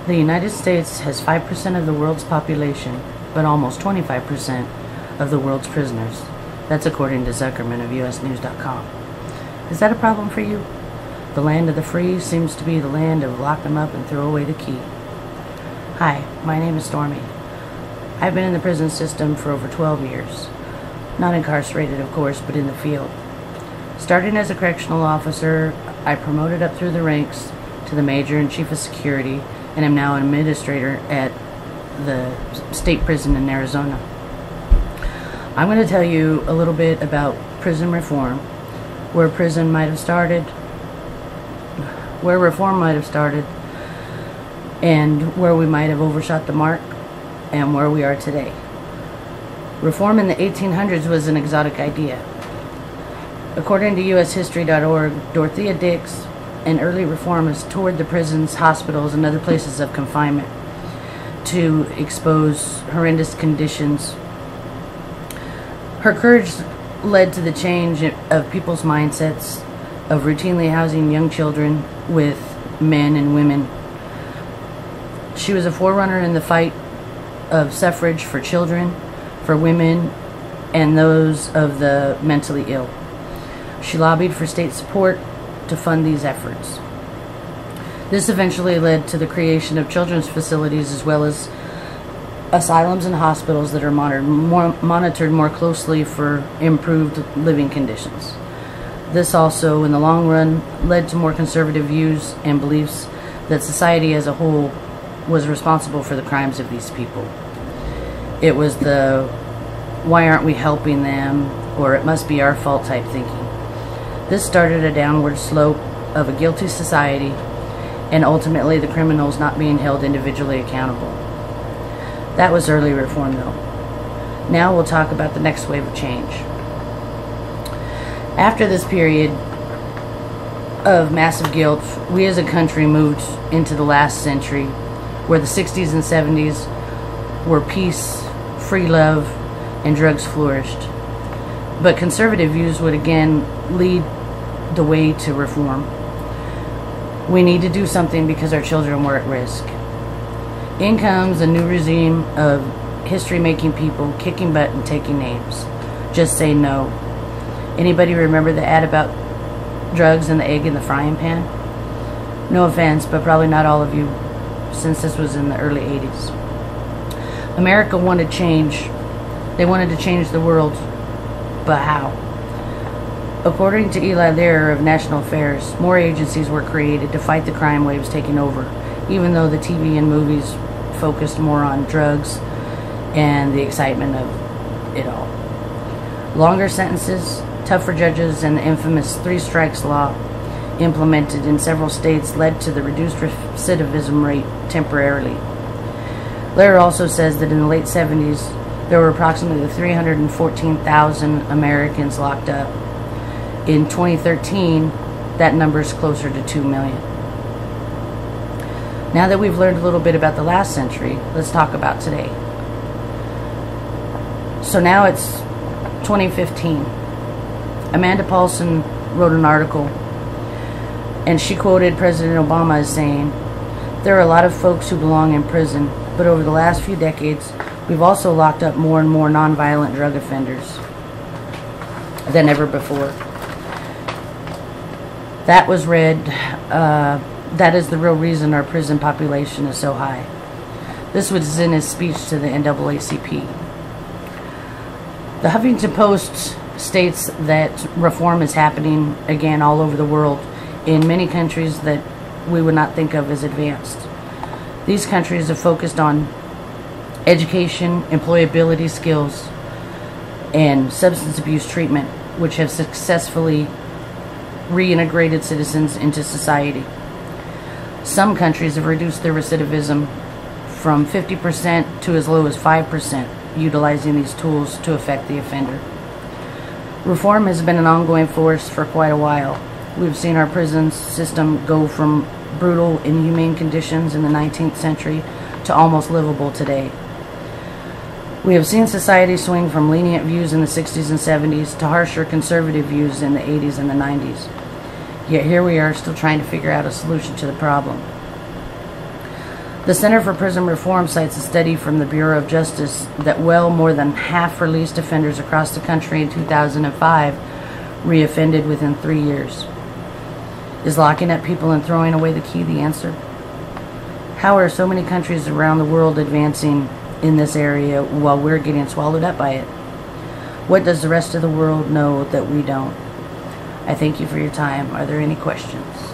The United States has 5% of the world's population, but almost 25% of the world's prisoners. That's according to Zuckerman of usnews.com. Is that a problem for you? The land of the free seems to be the land of lock them up and throw away the key. Hi, my name is Stormy. I've been in the prison system for over 12 years. Not incarcerated, of course, but in the field. Starting as a correctional officer, I promoted up through the ranks to the major and chief of security, and am now an administrator at the state prison in Arizona. I'm going to tell you a little bit about prison reform, where prison might have started, where reform might have started, and where we might have overshot the mark, and where we are today. Reform in the 1800s was an exotic idea. According to ushistory.org, Dorothea Dix, an early reformist, toured the prisons, hospitals, and other places of confinement to expose horrendous conditions. Her courage led to the change of people's mindsets of routinely housing young children with men and women. She was a forerunner in the fight of suffrage for children, for women, and those of the mentally ill. She lobbied for state support to fund these efforts. This eventually led to the creation of children's facilities as well as asylums and hospitals that are monitored more closely for improved living conditions. This also, in the long run, led to more conservative views and beliefs that society as a whole was responsible for the crimes of these people. It was the "why aren't we helping them?" or "it must be our fault" type thinking. This started a downward slope of a guilty society, and ultimately the criminals not being held individually accountable. That was early reform, though. Now we'll talk about the next wave of change. After this period of massive guilt, we as a country moved into the last century, where the 60s and 70s were peace, free love, and drugs flourished. But conservative views would again lead the way to reform. We need to do something because our children were at risk. In comes a new regime of history-making people kicking butt and taking names. Just say no. Anybody remember the ad about drugs and the egg in the frying pan? No offense, but probably not all of you, since this was in the early 80s. America wanted change. They wanted to change the world. But how? According to Eli Lehrer of National Affairs, more agencies were created to fight the crime waves taking over, even though the TV and movies focused more on drugs and the excitement of it all. Longer sentences, tougher judges, and the infamous 3 strikes law implemented in several states led to the reduced recidivism rate temporarily. Lehrer also says that in the late 70s, there were approximately 314,000 Americans locked up. In 2013, that number is closer to 2 million. Now that we've learned a little bit about the last century, let's talk about today. So now it's 2015. Amanda Paulson wrote an article, and she quoted President Obama as saying, "There are a lot of folks who belong in prison, but over the last few decades, we've also locked up more and more nonviolent drug offenders than ever before." That was read, that is the real reason our prison population is so high. This was in his speech to the NAACP. The Huffington Post states that reform is happening again all over the world in many countries that we would not think of as advanced. These countries have focused on education, employability skills, and substance abuse treatment, which have successfully reintegrated citizens into society. Some countries have reduced their recidivism from 50% to as low as 5%, utilizing these tools to affect the offender. Reform has been an ongoing force for quite a while. We've seen our prison system go from brutal, inhumane conditions in the 19th century to almost livable today. We have seen society swing from lenient views in the 60s and 70s to harsher conservative views in the 80s and the 90s. Yet here we are still trying to figure out a solution to the problem. The Center for Prison Reform cites a study from the Bureau of Justice that well more than half released offenders across the country in 2005 reoffended within 3 years. Is locking up people and throwing away the key the answer? How are so many countries around the world advancing in this area while we're getting swallowed up by it? What does the rest of the world know that we don't? I thank you for your time. Are there any questions?